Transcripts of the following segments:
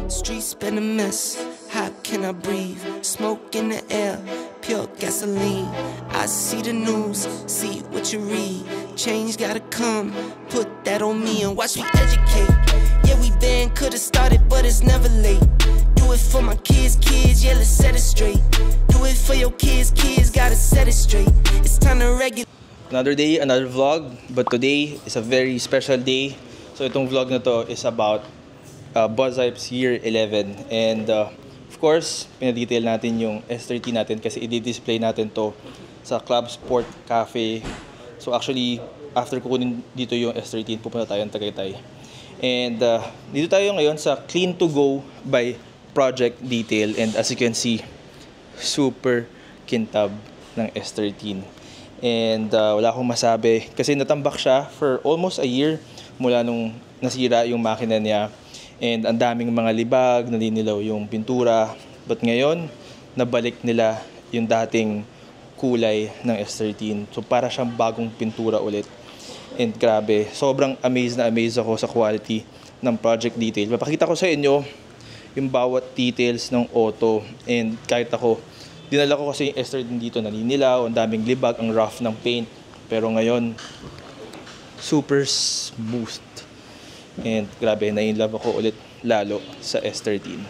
Streets been a mess, how can I breathe? Smoke in the air, pure gasoline. I see the news, see what you read. Change gotta come, put that on me and watch me educate. Yeah, we been, could've started, but it's never late. Do it for my kids, yeah, let's set it straight. Do it for your kids, gotta set it straight. It's time to regulate. Another day, another vlog, but today is a very special day. So itong vlog na to is about Buzz Hype's Year 11, and of course, pinadetail natin yung S13 natin kasi i-display natin to sa Club Sport Cafe. So actually, after kukunin dito yung S13, pupunta tayo ng Tagaytay. And dito tayo ngayon sa Clean to Go by Project Detail, and as you can see, super kintab ng S13. And wala akong masabi kasi natambak siya for almost a year mula nung nasira yung makina niya. And ang daming mga libag, nalinilaw yung pintura. But ngayon, nabalik nila yung dating kulay ng S13. So para siyang bagong pintura ulit. And grabe, sobrang amazed na amazed ako sa quality ng Project Detail. Mapakita ko sa inyo yung bawat details ng auto. And kahit ako, dinala ko kasi yung S13 dito, nalinilaw, ang daming libag, ang rough ng paint. Pero ngayon, super smooth. And grabe, na-inlove ako ulit lalo sa S13.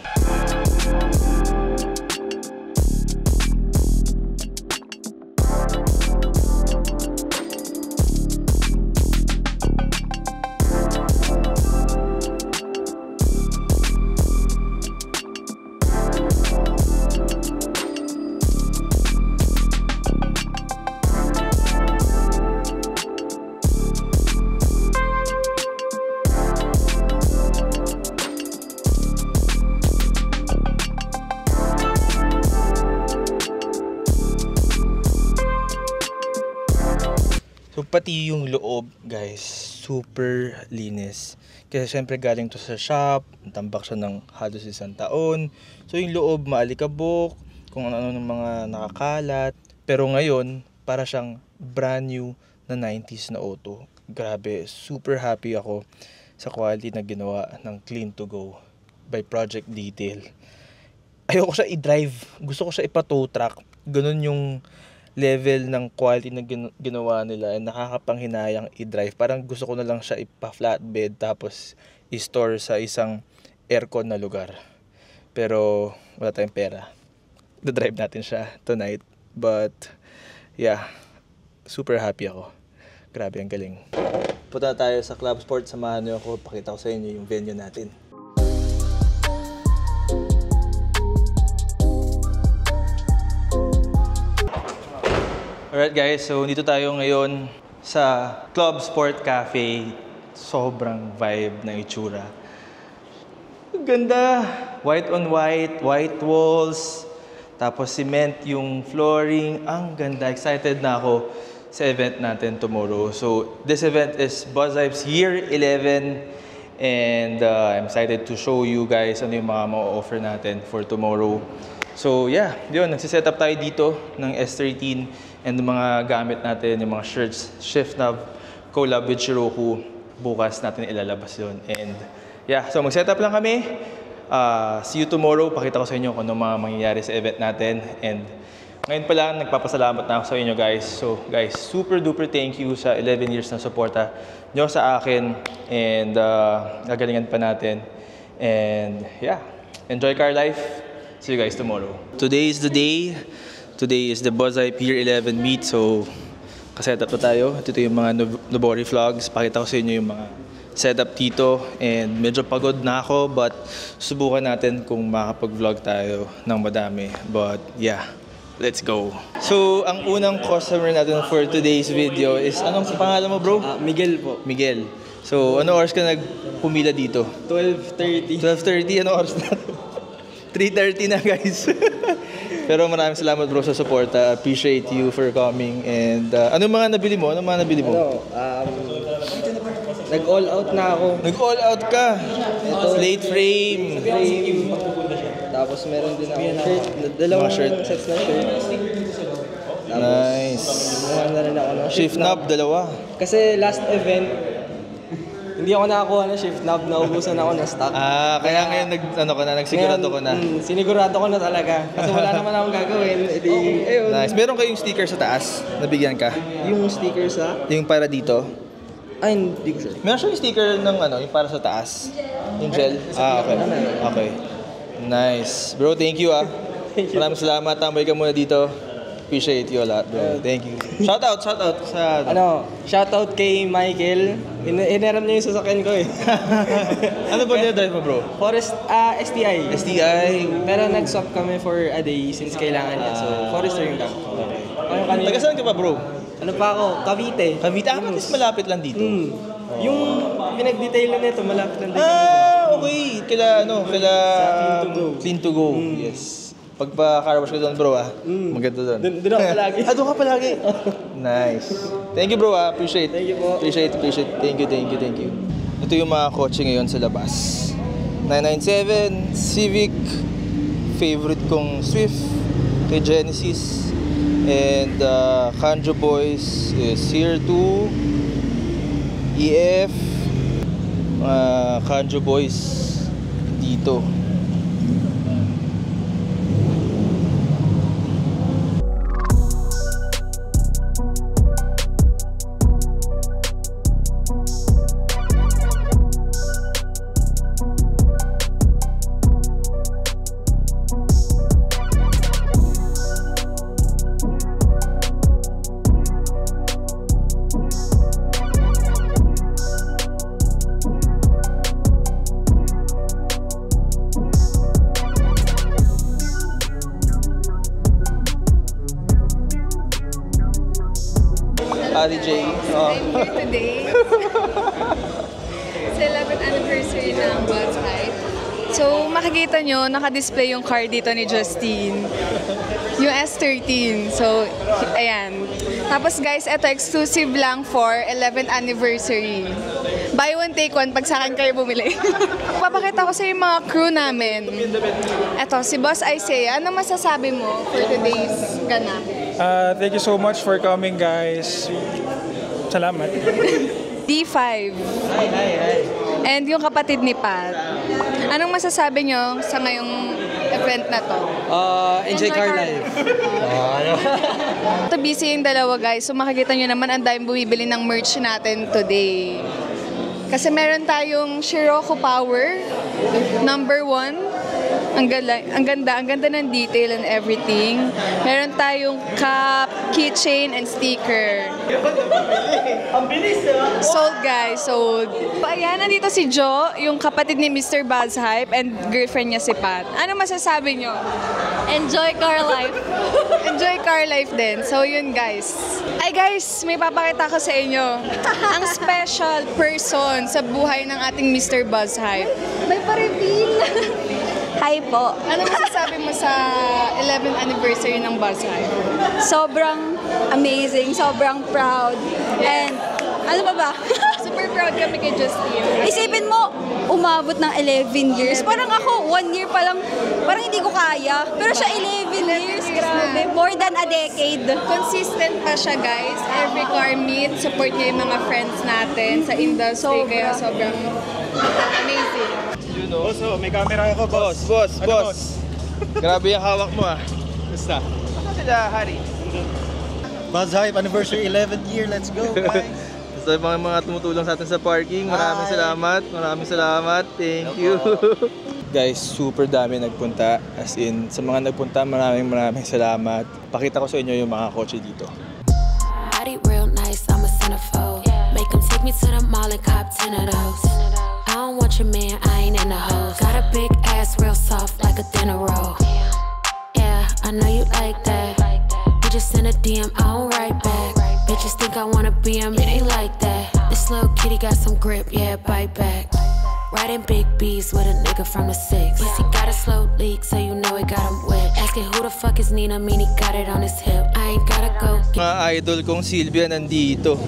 So pati yung loob, guys, super linis. Kasi syempre galing to sa shop, tambak siya ng halos isang taon. So yung loob maalikabok, kung ano-ano ng mga nakakalat. Pero ngayon, para siyang brand new na 90s na auto. Grabe, super happy ako sa quality na ginawa ng Clean to Go by Project Detail. Ayoko siya i-drive, gusto ko siya ipa-tow truck. Ganun yung level ng quality na ginawa nila, nakakapanghinayang i-drive. Parang gusto ko na lang siya ipa-flatbed tapos i-store sa isang aircon na lugar. Pero wala tayong pera. Da-drive natin siya tonight. But yeah, super happy ako. Grabe, ang galing. Punta tayo sa Club Sport, samahan niyo ako, pakita ko sa inyo yung venue natin. Alright guys, so dito tayo ngayon sa Club Sport Cafe. Sobrang vibe ng itsura. Ganda! White on white, white walls, tapos cement yung flooring. Ang ganda. Excited na ako sa event natin tomorrow. So this event is Buzz Hype's Year 11, and I'm excited to show you guys ano yung mga ma-offer natin for tomorrow. So yeah, yun, nagsiset up tayo dito ng S13 and mga gamit natin, yung mga shirts, Shift-Nav, collab with Shiroko. Bukas natin ilalabas yun. And yeah, so mag-set up lang kami. See you tomorrow. Pakita ko sa inyo kung ano mga mangyayari sa event natin. And ngayon pa lang, nagpapasalamat na ako sa inyo guys. So guys, super duper thank you sa 11 years na suporta nyo sa akin. And gagalingan pa natin. And yeah, enjoy car life. See you guys tomorrow. Today is the day. Today is the Buzz Hype Year 11 meet. So, kasetup na tayo. Ito yung mga Nobori vlogs. Pakita ko sa inyo yung mga setup dito. And medyo pagod na ako. But subukan natin kung makapag-vlog tayo ng madami. But yeah, let's go. So, ang unang customer natin for today's video is, anong pangalan mo bro? Miguel po. Miguel. So, ano oras ka nagpumila dito? 12:30. 12:30? Ano oras na? 3:30 na guys. Pero maraming salamat bro sa support. Appreciate you for coming. And anong mga nabili mo? Anong mga nabili mo? Nag-all out na ako. Nag-all out ka? Slate frame. Tapos meron din ako shirt. Dalawang sets na shirt. Nice. Kumuha na rin ako ng Shift-Nav, dalawa. Kasi last event, Hindi ako nakakuha ng shift knob, naubusan ako ng stock. Kaya ngayon nagsigurado ko na. Sinigurado ko na talaga. Kasi wala naman akong gagawin. Ayun. Nice. Meron kayong sticker sa taas? Nabigyan ka? Yung sticker sa... Yung para dito? Ay, hindi ko sure. Meron siyang sticker ng yung para sa taas. Yung gel. Okay. Okay. Nice. Bro, thank you Maraming salamat. Tambay ka muna dito. Appreciate you a lot, bro. Thank you. Shoutout sa... Shoutout kay Michael. Hineram niya yung sasakyan ko eh. Ano ba drive mo, bro? Forest, STI. STI. Pero nag-swap kami for a day since kailangan niya. So, Forester yung gamit ko. Okay. Taga saan ka ba, bro? Ano pa ako? Cavite. Cavite? Mas malapit lang dito. Yung pinag-detailan nito, malapit lang dito. Okay. Kila Clean to Go. Clean to Go. Yes. Pagpa-car wash ko doon, bro, maganda doon. Doon ako palagi. Doon ka palagi. Nice. Thank you, bro, Appreciate. Thank you po. Appreciate. Thank you. Ito yung mga kotse ngayon sa labas. 997, Civic, favorite kong Swift, kay Genesis, and Kanjo Boys is here too. EF, Kanjo Boys dito. Ate J. I'm here today sa 11th anniversary ng Buzz Hype. So, makikita nyo, naka-display yung car dito ni Justine. Yung S13. So, ayan. Tapos guys, ito exclusive lang for 11th anniversary. Buy one, take one pag sa akin kayo bumili. Papakita ko sa yung mga crew namin. Ito, si Boss Isaiah. Ano masasabi mo for today's ganap? Thank you so much for coming, guys. Salamat. D5. Hi. And yung kapatid ni Pat. Anong masasabi nyo sa ngayong event na to? Enjoy car life. Ito busy yung dalawa guys. So makikita nyo naman ang daming bumibili ng merch natin today. Kasi meron tayong Scirocco Power, number 1. Ang ganda ng detail and everything. Meron tayong cup, keychain, and sticker. Ang bilis Sold guys, sold. So, ayan, nandito si Jo, yung kapatid ni Mr. Buzz Hype and girlfriend niya si Pat. Ano masasabi nyo? Enjoy car life. Enjoy car life din. So yun guys. Ay guys, may papakita ko sa inyo. Ang special person sa buhay ng ating Mr. Buzz Hype. May pa-reveal. Hi po. Ano masasabi mo sa 11th anniversary ng Buzz Hype? Sobrang amazing, sobrang proud. And ano ba? Super proud kami kay Justine. Isipin mo, umabot ng 11 years. Parang ako, 1 year pa lang, parang hindi ko kaya. Pero siya 11 years, grabe. More than a decade. Consistent pa siya guys. Every car meet, support niya yung mga friends natin sa industry. Kaya sobrang amazing. Boss, may camera ako, boss. Boss. Grabe yung hawak mo Basta. Sila, Harry. Buzz Hype Anniversary 11th year, let's go guys! Sa mga tumutulong sa atin sa parking, maraming salamat. Thank you. Guys, super dami nagpunta. As in, sa mga nagpunta, maraming salamat. Pakita ko sa inyo yung mga kotse dito. Body real nice, I'm a centerfold. Make them take me to the mall and cop 10 of those. I don't want your man, I ain't in the hoes. Got a big ass, real soft like a dinner roll. Yeah, I know you like that. You just send a DM, I don't write back. Bitches think I wanna be him, it ain't like that. This little kitty got some grip, yeah, bite back. Riding big B's with a nigga from the 6. He got a slow leak, so you know it got him wet. Asking who the fuck is Nina, mean he got it on his hip. I ain't gotta go get. Mga idol kong Sylvia nandito.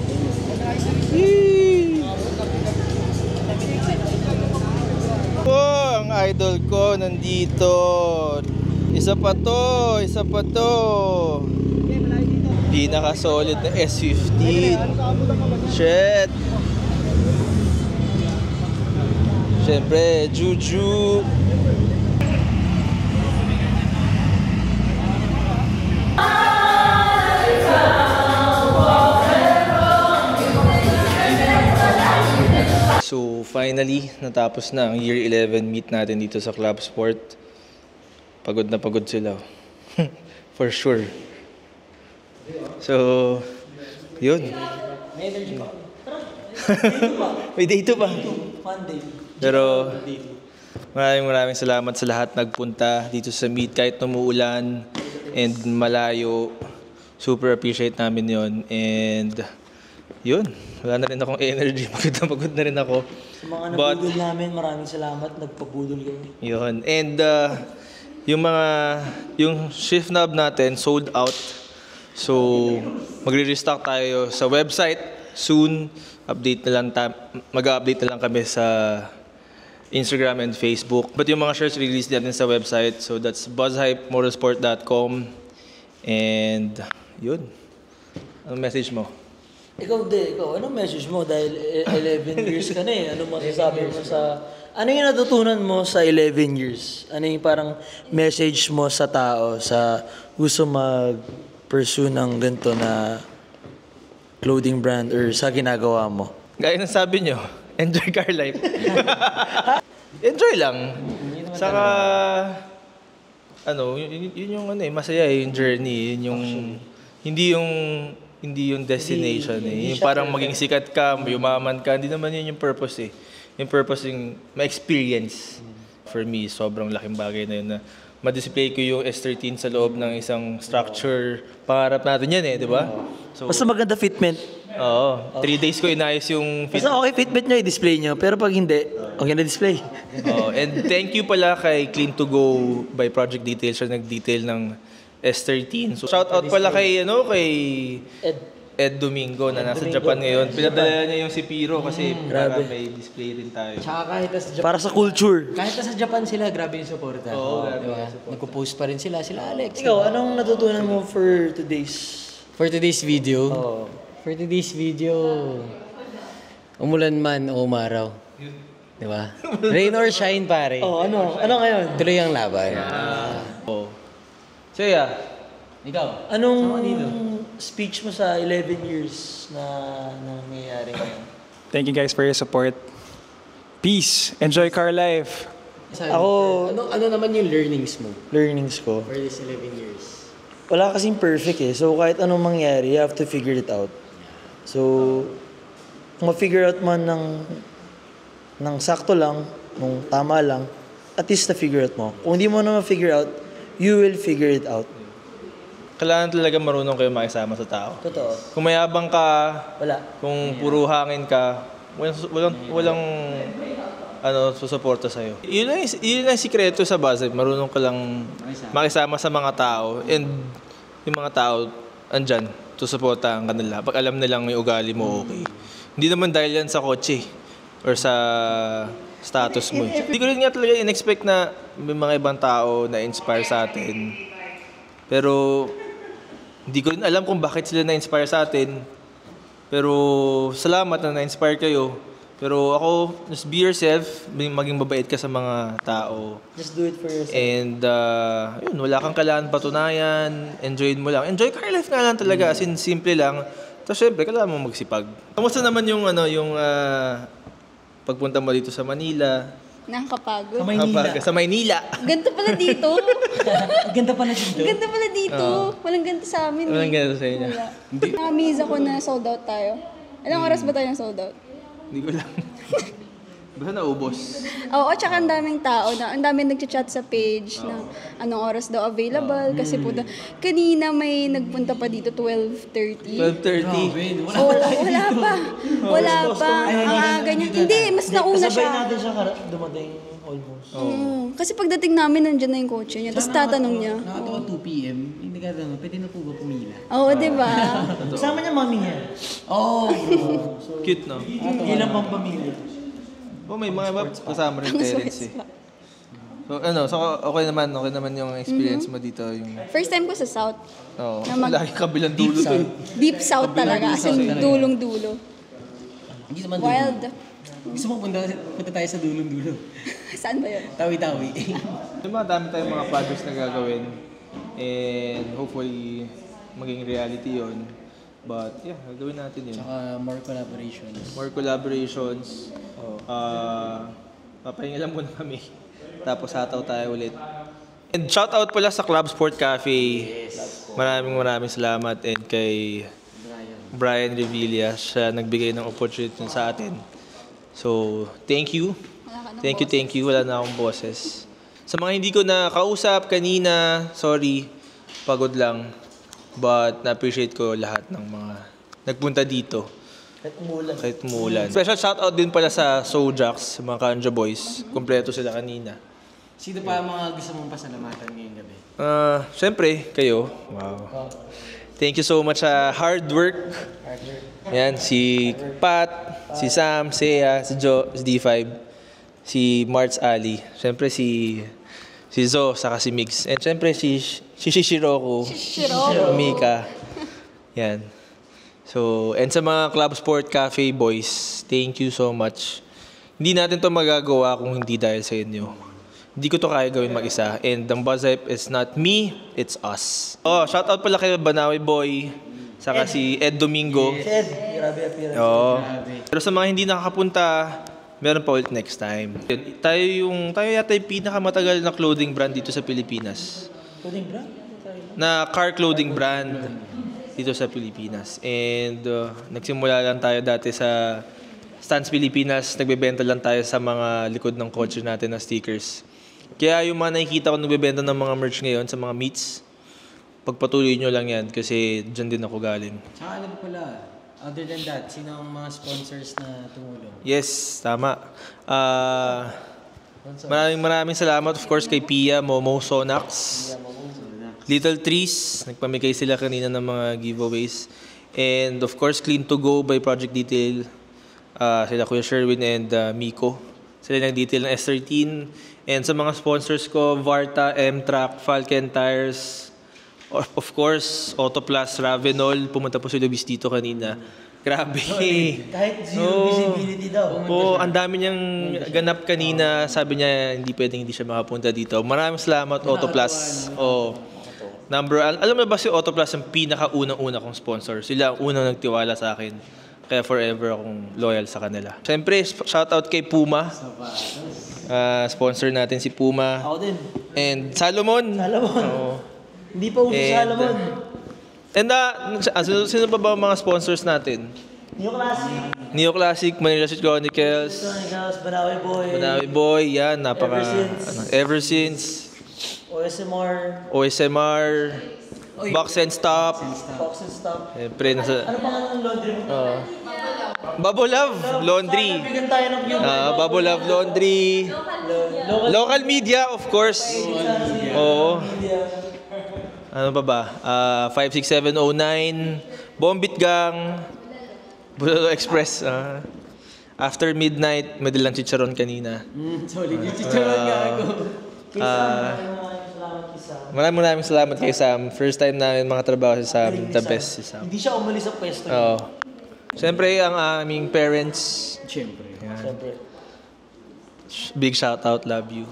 Ang idol ko nandito. Isa pa to. Pinaka-solid na S15. Shit. Siyempre, Juju. So finally, natapos na ang Year 11 meet natin dito sa Club Sport. Pagod na pagod sila. For sure. So, yun. May day 2 pa. Pero maraming salamat sa lahat nagpunta dito sa meet kahit umuulan and malayo. Super appreciate namin yon. And yun, wala na rin akong energy. Pagod na rin ako. Sa mga nabudol namin, maraming salamat. Nagpabudol kami. Yun. And yung shift knob natin sold out. So, magre-restock tayo sa website soon. Mag-update na lang kami sa Instagram and Facebook. But yung mga shirts release natin sa website. So, that's buzzhypemotorsport.com. And, yun. Anong message mo? Ikaw, anong message mo? Dahil 11 years ka na eh. Ano masasabi mo sa... Ano yung natutunan mo sa 11 years? Ano yung parang message mo sa tao sa gusto mag-pursue ng ganito na clothing brand or sa ginagawa mo? Gaya ng sabi nyo, enjoy car life. Enjoy lang. Saka, yun yung masaya yung journey. Yun yung, hindi yung destination Yung parang maging sikat ka, yumaman ka. Hindi naman yun yung purpose Yung purpose yung ma-experience. For me, sobrang laking bagay na yun na ma-display ko yung S13 sa loob ng isang structure. Pangarap natin yan di ba? So, basta maganda fitment. Oo. 3 days ko inayos yung Basta okay fitment nyo, i-display nyo. Pero pag hindi, okay na display. And thank you pala kay Clean to Go by Project Details siya nag-detail ng S13. So shout out pala kay Ed Domingo na nasa Japan ngayon. Pinadala niya yung si Piro kasi para may display rin tayo. Tsaka kahit nasa Japan, para sa culture. Kahit nasa Japan sila, grabe yung suporta. Oo, grabe yung support. Nagpo-post pa rin sila Alex. Ikaw, anong natutunan mo for today's video? For today's video, umulan man o umaraw. Di ba? Rain or shine, pare. ano ngayon? Tuloy ang laban. Saya. Ikaw? Anong speech mo sa 11 years na nangyayari ngayon? Thank you guys for your support. Peace. Enjoy car life. Ako, ano naman yung learnings mo learnings ko, for this 11 years? wala kasing perfect So kahit anong mangyari, you have to figure it out. So, kung ma-figure out man ng sakto lang, nung tama lang, at least na-figure out mo. Kung hindi mo na ma-figure out, you will figure it out. Kailangan talaga marunong kayo makisama sa tao. Totoo. Kung mayabang ka, Wala. kung puro hangin ka, walang susuporta sa'yo. Yun lang sikreto sa Buzzhype. Marunong ka lang makisama sa mga tao and yung mga tao andyan to suporta ang kanila. Pag alam nilang may ugali mo, okay. Hindi naman dahil yan sa kotse or sa status mo. Hindi ko rin nga talaga in-expect na may mga ibang tao na inspire sa atin. Pero hindi ko rin alam kung bakit sila na-inspire sa atin. Pero salamat na na-inspire kayo. Pero ako, just be yourself, maging mabait ka sa mga tao. Just do it for yourself. And yun, wala kang kailangan patunayan, enjoy mo lang. Enjoy car life nga lang talaga, as in simple lang. Tapos syempre, kailangan mo magsipag. Kamusta naman yung pagpunta mo dito sa Manila? Nakakapagod. Sa Maynila. Ganto pala dito. Ganda pa na dito. Ganda pala dito. Walang ganto sa amin. Walang ganito sa inyo. Nakamiss ako na sold out tayo. Ilang oras ba tayo na sold out? Hindi ko lang. Basta naubos. Oo, tsaka ang daming tao ang daming nagchat sa page na anong oras daw available kasi po kanina may nagpunta pa dito 12:30. 12:30. Wala pa. Ang aga niya. Hindi, mas nauna Kasabay siya. natin siya dumating almost. Kasi pagdating namin nandiyan na yung kotse niya. Tapos tatanong niya. Nakatawa 2 p.m. Hindi ka tanong, pwede na po ba pumila? Oo, di ba? Kasama niya mami niya. Cute, no? Ilang pang pamilya. May mga iba kasama rin parents So okay naman yung experience mo dito. Yung First time ko sa South. lagi kabilang dulo to. Deep South talaga. As in, dulong-dulo. Hindi naman Wild. Gusto mo punta tayo sa dulong-dulo. Saan ba yun? Tawi-tawi. Dami tayong mga projects na gagawin. And hopefully, maging reality yon. But yeah, gagawin natin yun. Tsaka more collaborations. More collaborations. Papahinga lang muna kami. Tapos hataw tayo ulit. And shoutout pala sa Club Sport Cafe. Maraming salamat. And kay Brian Revilla. Siya nagbigay ng opportunity sa atin. So, thank you. Thank you. Wala na akong boses. Sa mga hindi ko na kausap kanina, sorry. Pagod lang. But na-appreciate ko lahat ng mga nagpunta dito. Kahit umulan. Special shoutout din pala sa Sojax, mga Kanja Boys. Kompleto sila kanina. Sino pa ang mga gusto mong pasalamatan ngayong gabi? Siyempre, kayo. Wow. Thank you so much sa hard work. Yan, si Pat, si Sam, Seiya, si Joe, si D5, si Marts Ali. Siyempre si Zo, saka si Migs. And siyempre si Shiroku, Mika. Yan. So, and sa mga Club Sport Cafe boys, thank you so much. Hindi natin to magagawa kung hindi dahil sa inyo. Hindi ko to kaya gawin mag-isa. And ang Buzz Hype is not me, it's us. Shoutout pala kay Banawi Boy, saka si Ed Domingo. Ed, grabe appearance. Pero sa mga hindi nakakapunta, meron pa ulit next time. Tayo yata yung pinakamatagal na clothing brand dito sa Pilipinas. Clothing brand? Na car clothing brand dito sa Pilipinas. And nagsimula lang tayo dati sa Stance Pilipinas. Nagbebenta lang tayo sa mga likod ng kotse natin na stickers. Kaya yung mga nakikita ko nagbebenta ng mga merch ngayon sa mga meets, pagpatuloy nyo lang yan kasi dyan din ako galing. Tsaka alam ko pala, other than that, sino ang mga sponsors na tumulong? Yes, tama. Maraming salamat of course kay Pia, Momo, Sonax, Little Trees. Nagpamigay sila kanina ng mga giveaways. And of course, Clean to Go by Project Detail. Sila Kuya Sherwin and Miko. Sila nag-detail ng S13. And sa mga sponsors ko, Varta, M-Track, Falcon Tires, of course, Autoplus, Ravenol. Pumunta po si Luis dito kanina. Grabe. Kahit zero visibility daw. Ang dami niyang ganap kanina. Sabi niya, hindi siya makapunta dito. Maraming salamat, Autoplus. Alam mo ba si Autoplus ang pinakaunang-una kong sponsor? Sila ang unang nagtiwala sa akin. Kaya forever akong loyal sa kanila. Siyempre, shoutout kay Puma. Sponsor natin si Puma. Ako din. And Salomon. Hindi pa uso Salomon. And sino pa ba ang mga sponsors natin? Neo Classic, Manila Street Chronicles, Banawi Boy, yan, Ever Since, OSMR, Box and Stop. Siyempre, Ano pangalan ng laundry mo? Bubble Love Laundry. Bubble Love Laundry. Local media, of course. Oo. Ano pa ba? 56709, Bombit Gang, Bulalo Express. After Midnight, may dalang chicharon kanina. Solid yung chicharon gago. Maraming salamat kay Sam. First time namin mga trabaho si Sam. The best si Sam. Hindi siya umalis sa pwesto. Siyempre, ang aming parents. Siyempre. Big shout out, love you.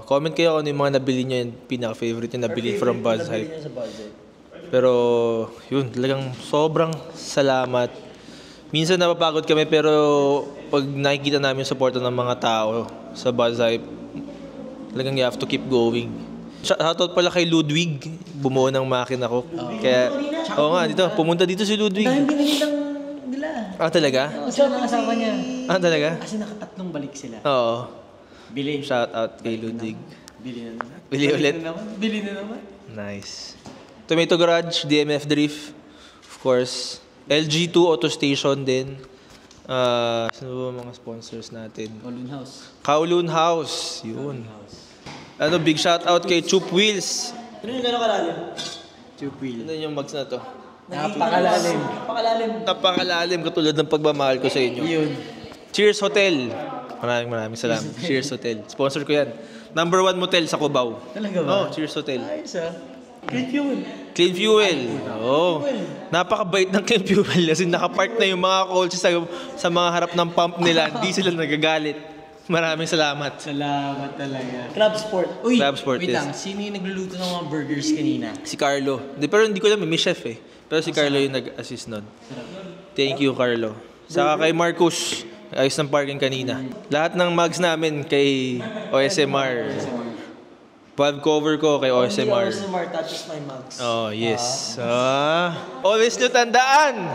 Comment kayo kung ano yung mga nabili nyo yung pinaka-favorite yung nabili from Buzz Hype. Pero, yun, talagang sobrang salamat. Minsan napapagod kami pero pag nakikita namin yung support ng mga tao sa Buzz Hype, talagang you have to keep going. Shoutout pala kay Ludwig, bumuo ng makina ko. Kaya, dito, pumunta dito si Ludwig. Dahil binilang nila. Talaga? Siya ang asawa niya. Talaga? Kasi nakatatlong balik sila. Oo. Bili. Shoutout kay Ludwig. Bili na naman. Bili ulit. Bili na naman. Nice. Tomato Garage, DMF Drift, of course. LG2 Auto Station din. Sino ba mga sponsors natin? Kowloon House. Yun. Big shout out kay Chup Wheels. Ano yung gano'ng kalalim? Chup Wheels. Ano yung mags na to? Napakalalim. Katulad ng pagmamahal ko sa inyo. Yun. Cheers Hotel. Maraming salamat. Cheers Hotel. Sponsor ko yan. #1 motel sa Cubao. Talaga ba? Cheers Hotel. Ayos Clean fuel. Oo. Napakabait ng clean fuel kasi nakapark na yung mga coaches sa mga harap ng pump nila. Hindi sila nagagalit. Maraming salamat. Salamat talaga. Club Sport. Uy, Club Sport, wait yes. lang. Sino yung nagluluto ng mga burgers kanina? Si Carlo. Pero hindi ko alam, may chef eh. Pero si Carlo yung nag-assist nun. Thank you, Carlo. Saka kay Marcus. Ayos ng parking kanina. Lahat ng mugs namin kay OSMR. Valve cover ko kay OSMR. OSMR touches my mugs. Oh, yes. Always nyo tandaan.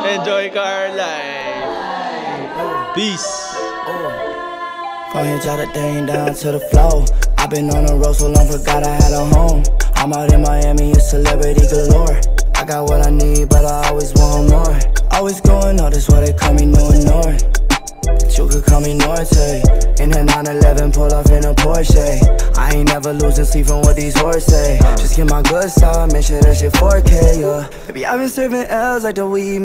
Enjoy Carla. Peace. From here, jot that thing down to the floor. I've been on the road so long, forgot I had a home. I'm out in Miami, a celebrity galore. I got what I need, but I always want more. Always going on, that's why they call me North. You could call me Norte. In a 911, pull off in a Porsche. I ain't never losing sleep from what these hoes say. Just get my good side, make sure that shit 4K, yeah. Baby, I've been serving L's like the weed.